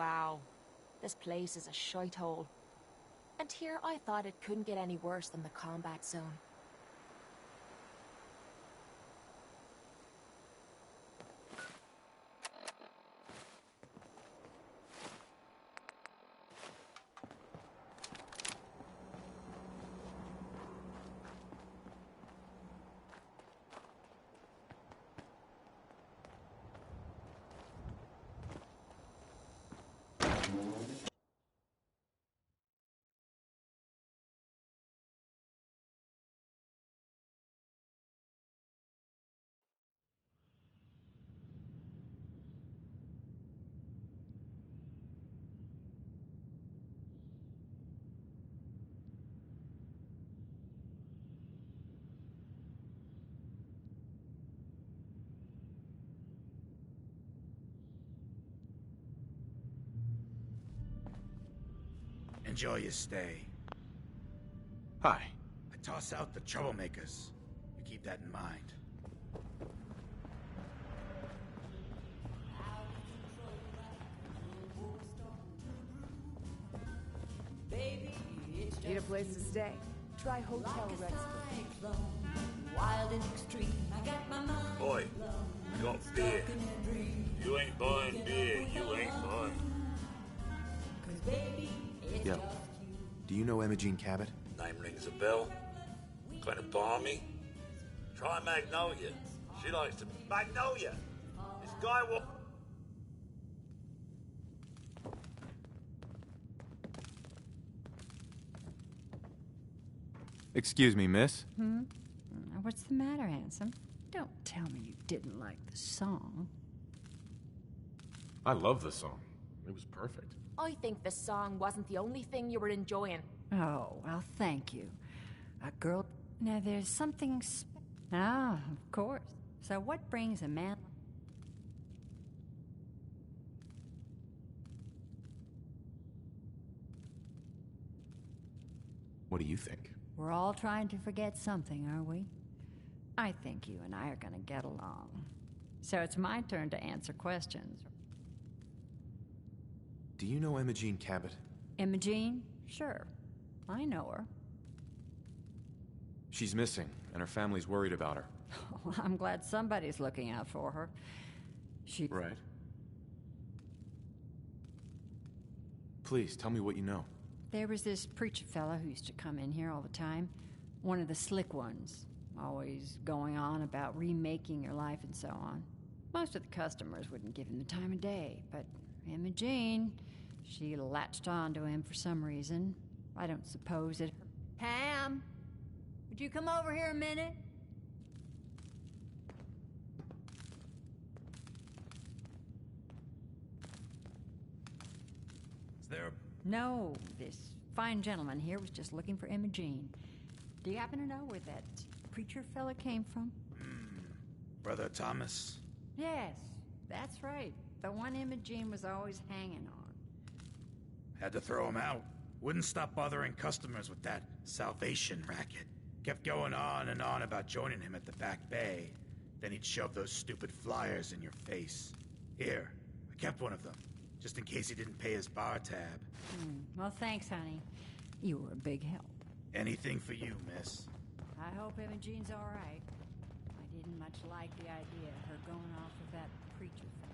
Wow. This place is a shithole. And here I thought it couldn't get any worse than the combat zone. Enjoy your stay. Hi. I toss out the troublemakers. You keep that in mind. Need a place to stay? Try Hotel Rexford. Wild and extreme. I got my mind. Boy, I got beer. You ain't buying beer, you ain't buying. Yo, do you know Imogene Cabot? Name rings a bell. Kind of balmy. Try Magnolia. She likes to... Magnolia! This guy will... Excuse me, miss? What's the matter, handsome? Don't tell me you didn't like the song. I love the song. It was perfect. I think the song wasn't the only thing you were enjoying. Oh, well, thank you. A girl... Now, there's something... Ah, of course. So what brings a man... What do you think? We're all trying to forget something, are we? I think you and I are gonna get along. So it's my turn to answer questions. Do you know Imogene Cabot? Imogene? Sure. I know her. She's missing, and her family's worried about her. Well, I'm glad somebody's looking out for her. Right. Please, tell me what you know. There was this preacher fella who used to come in here all the time. One of the slick ones. Always going on about remaking your life and so on. Most of the customers wouldn't give him the time of day, but Imogene, she latched on to him for some reason. I don't suppose it... Pam! Would you come over here a minute? Is there a... No, this fine gentleman here was just looking for Imogene. Do you happen to know where that preacher fella came from? Brother Thomas? Yes, that's right. The one Imogene was always hanging on. Had to throw him out. Wouldn't stop bothering customers with that salvation racket. Kept going on and on about joining him at the back bay. Then he'd shove those stupid flyers in your face. Here, I kept one of them, just in case he didn't pay his bar tab. Well, thanks, honey. You were a big help. Anything for you, miss. I hope Imogene's all right. I didn't much like the idea of her going off with that preacher fella.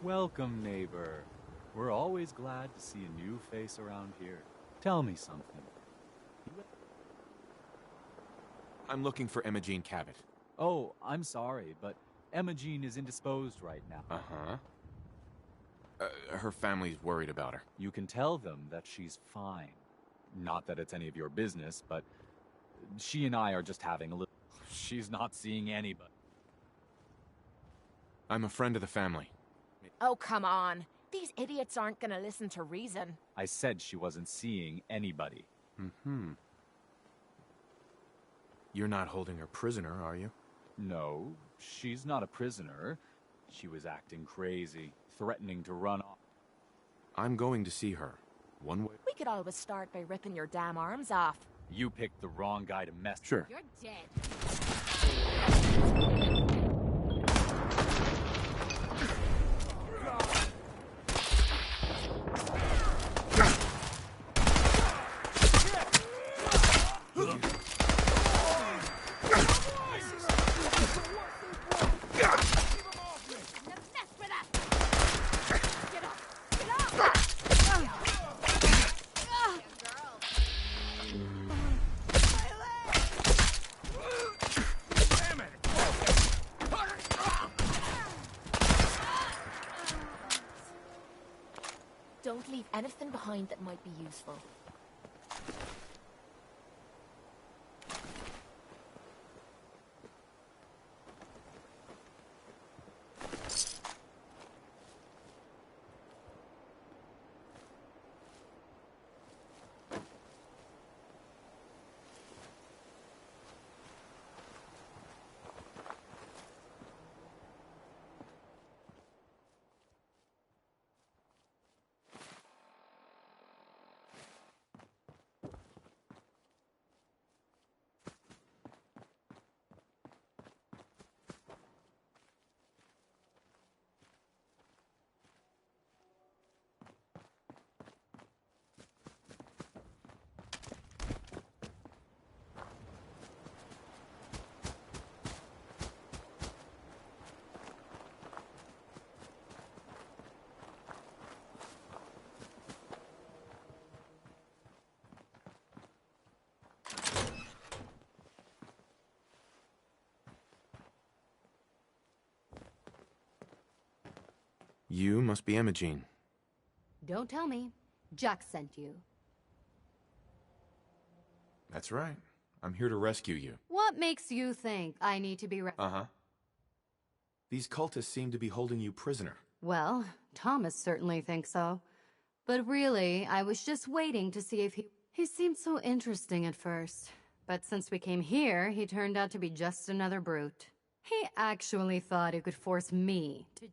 Welcome, neighbor. We're always glad to see a new face around here. Tell me something. I'm looking for Imogene Cabot. Oh, I'm sorry, but Imogene is indisposed right now. Uh-huh. Her family's worried about her. You can tell them that she's fine. Not that it's any of your business, but she and I are just having a little... She's not seeing anybody. I'm a friend of the family. Oh, come on. These idiots aren't gonna listen to reason. I said she wasn't seeing anybody. Mm-hmm. You're not holding her prisoner, are you? No, she's not a prisoner. She was acting crazy, threatening to run off. I'm going to see her. One way. We could always start by ripping your damn arms off. You picked the wrong guy to mess with. Sure. You're dead. Don't leave anything behind that might be useful. You must be Imogene. Don't tell me. Jack sent you. That's right. I'm here to rescue you. What makes you think I need to be Uh-huh. These cultists seem to be holding you prisoner. Well, Thomas certainly thinks so. But really, I was just waiting to see if he seemed so interesting at first. But since we came here, he turned out to be just another brute. He actually thought he could force me to...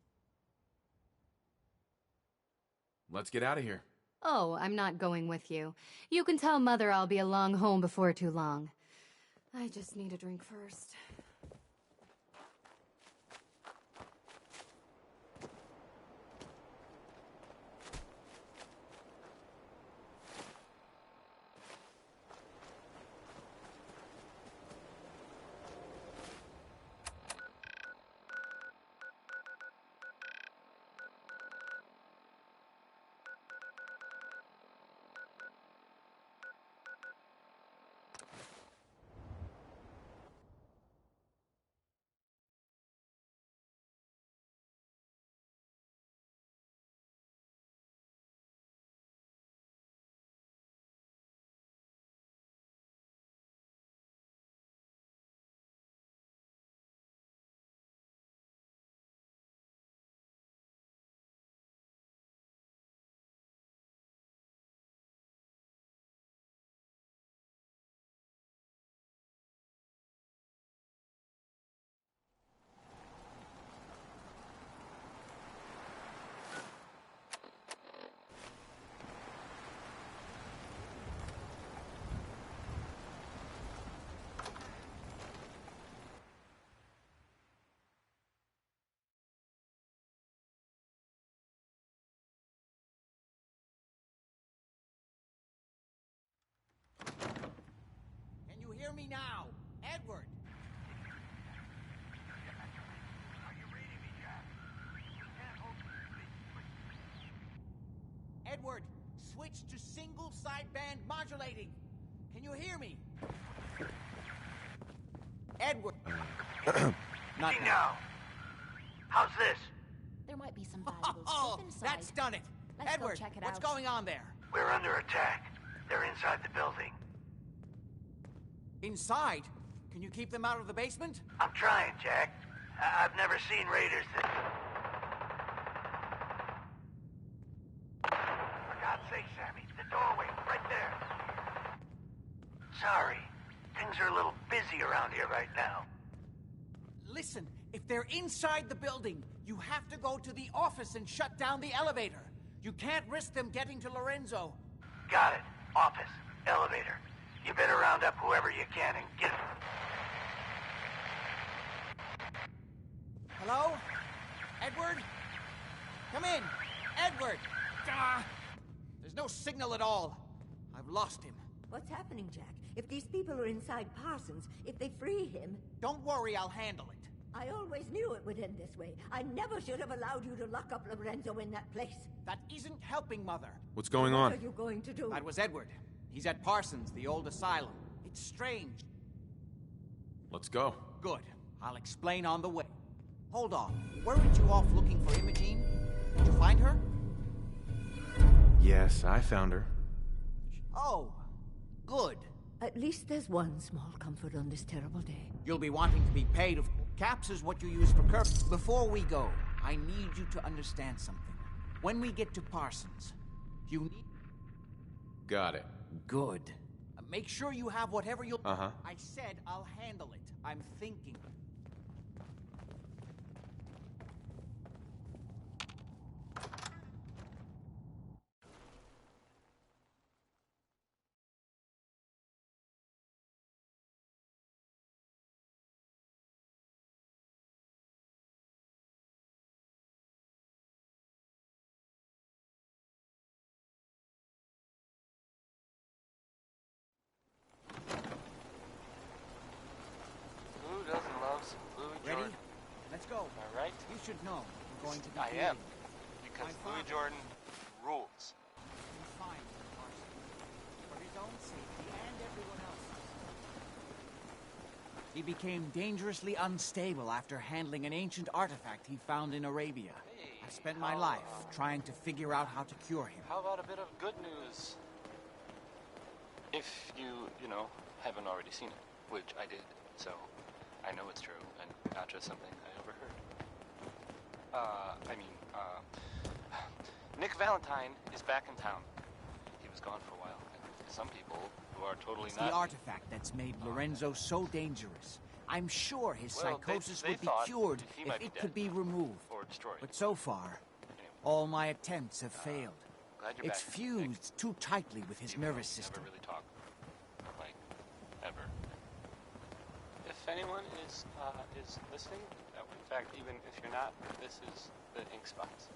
Let's get out of here. Oh, I'm not going with you. You can tell Mother I'll be along home before too long. I just need a drink first. Hear me now, Edward. Are you reading me, Jack? You can't hold this switch to single sideband modulating. Can you hear me? Edward. Not now. How's this? There might be some valuable Oh, stuff inside. that's done it. Let's Edward, go check it what's out. going on there? We're under attack. They're inside the building. Inside? Can you keep them out of the basement? I'm trying, Jack. I've never seen raiders that... For God's sake, Sammy, the doorway, right there. Sorry. Things are a little busy around here right now. Listen, if they're inside the building, you have to go to the office and shut down the elevator. You can't risk them getting to Lorenzo. Got it. Office. Elevator. You better round up whoever you can and get it. Hello? Edward? Come in. Edward! There's no signal at all. I've lost him. What's happening, Jack? If these people are inside Parsons, if they free him... Don't worry, I'll handle it. I always knew it would end this way. I never should have allowed you to lock up Lorenzo in that place. That isn't helping, Mother. What's going What on? are you going to do? That was Edward. He's at Parsons, the old asylum. It's strange. Let's go. Good. I'll explain on the way. Hold on. Weren't you off looking for Imogene? Did you find her? Yes, I found her. Oh, good. At least there's one small comfort on this terrible day. You'll be wanting to be paid. Caps is what you use for curb. Before we go, I need you to understand something. When we get to Parsons, you need... Got it. Good. Make sure you have whatever you'll... Uh-huh. I said I'll handle it. I'm thinking. Ready? Let's go. All right. You should know we're going to be I leaving. am, because Louis Jordan rules. He's fine, Parsons. For his own safety and everyone else's. He became dangerously unstable after handling an ancient artifact he found in Arabia. Hey, I've spent my life trying to figure out how to cure him. How about a bit of good news? If you know, haven't already seen it, which I did, so I know it's true, and not just something I overheard. Nick Valentine is back in town. He was gone for a while, and some people who are totally It's not... the artifact that's made Lorenzo so dangerous. I'm sure his Well, psychosis they would be thought cured he if might be it dead. could be removed. Or destroyed. But so far, Anyway, all my attempts have failed. glad you're It's back, fused Nick. too tightly with his Even though nervous we system. never really talk. Like, ever. If anyone is listening, in fact, even if you're not, this is the ink spots.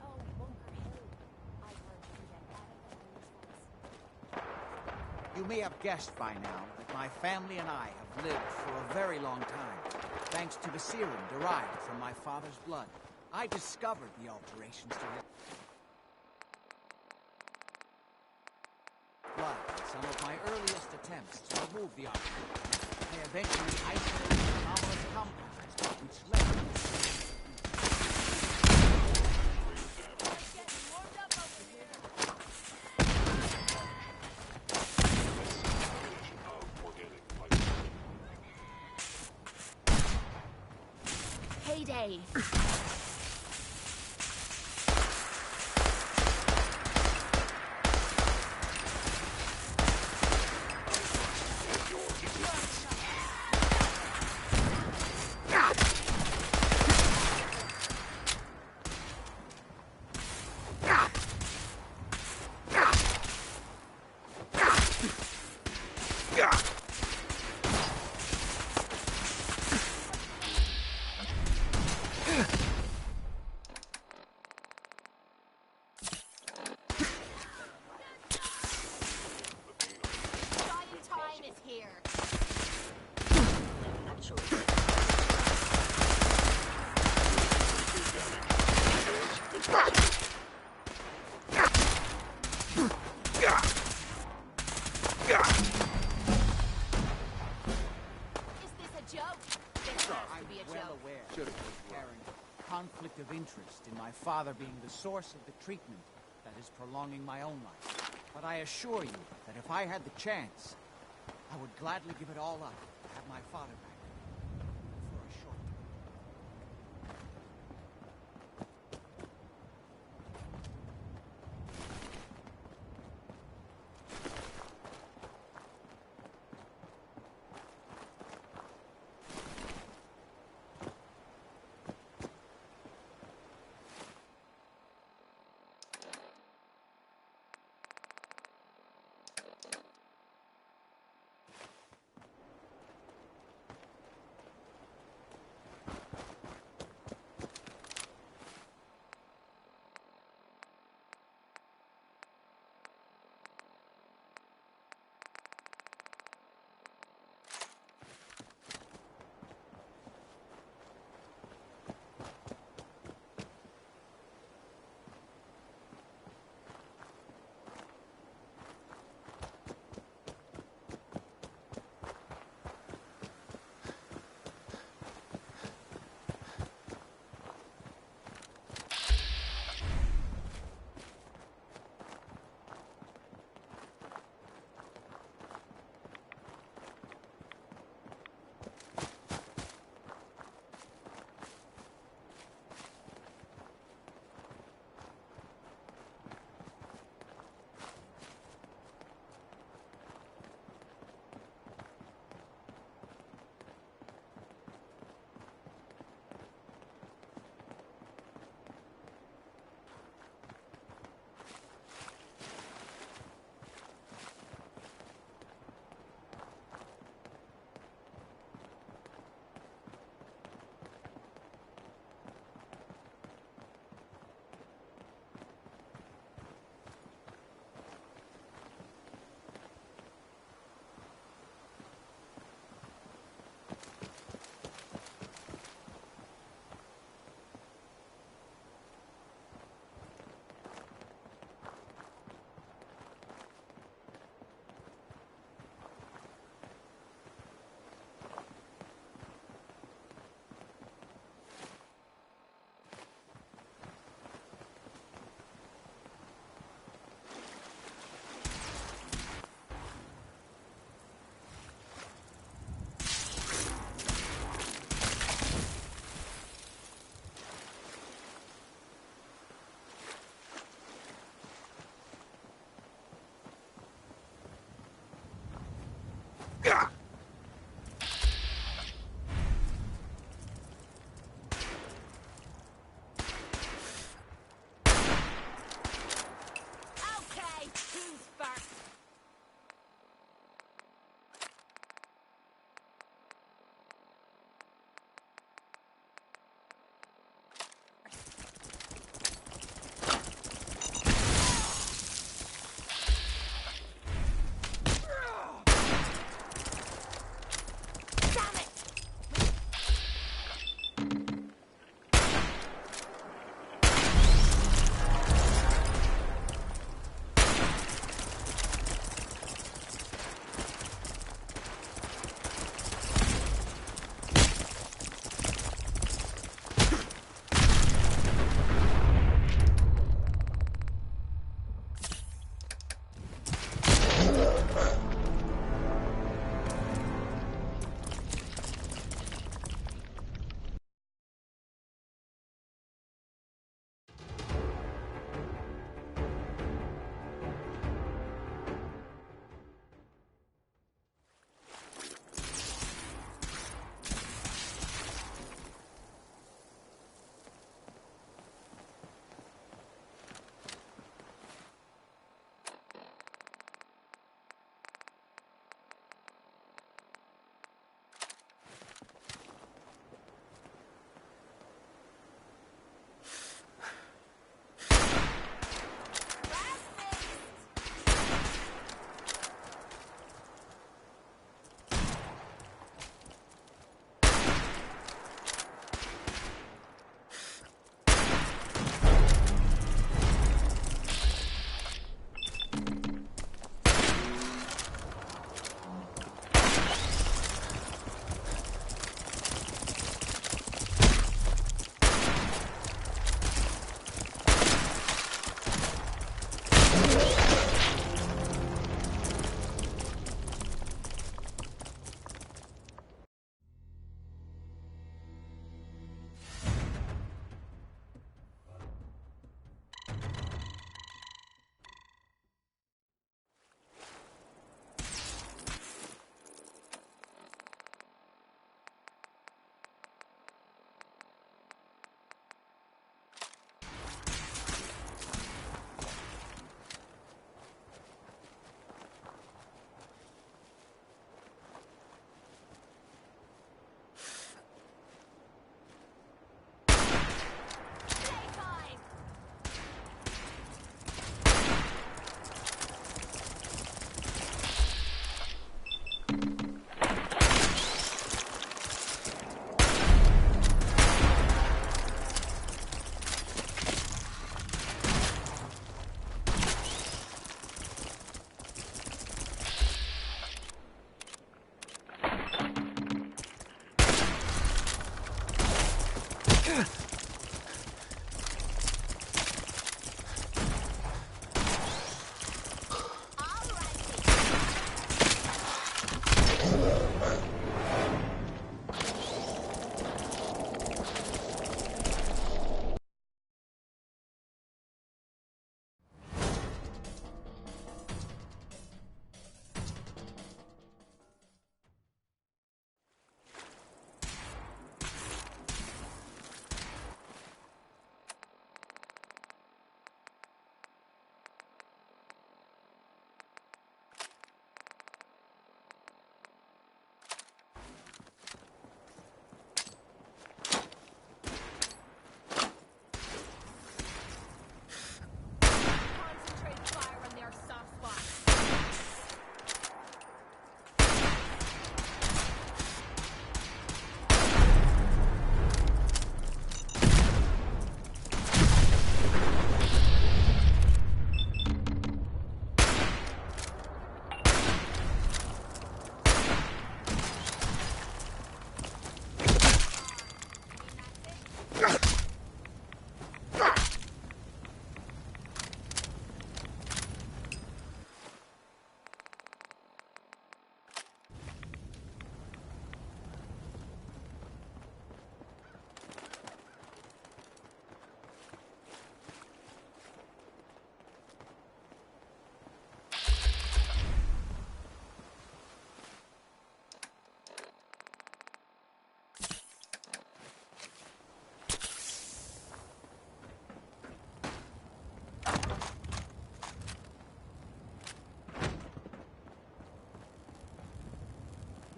Oh, Bunker Hill. I heard you get that. You may have guessed by now that my family and I have lived for a very long time, thanks to the serum derived from my father's blood. I discovered the alterations to his blood in some of my earliest attempts to remove the artifact. I eventually isolated anomalous compounds, which led to Heyday! well aware of the apparent conflict of interest in my father being the source of the treatment that is prolonging my own life. But I assure you that if I had the chance, I would gladly give it all up to have my father back. For a short time.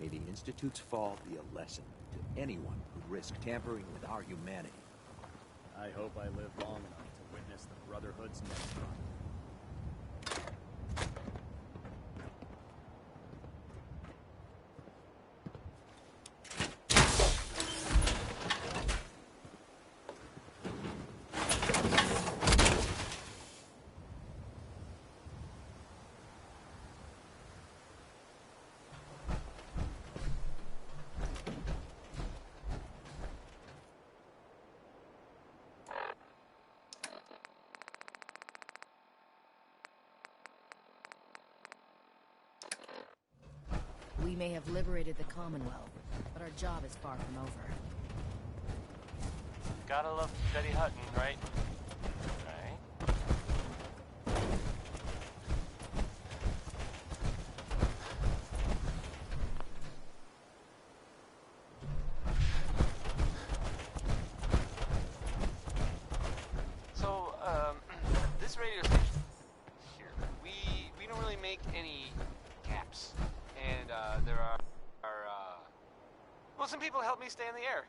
May the Institute's fall be a lesson to anyone who'd risk tampering with our humanity. I hope I live long enough to witness the Brotherhood's next run. We may have liberated the Commonwealth, but our job is far from over. Gotta love Betty Hutton, right? Right? So, this radio station here, we don't really make any caps. And, there are, well, some people help me stay in the air.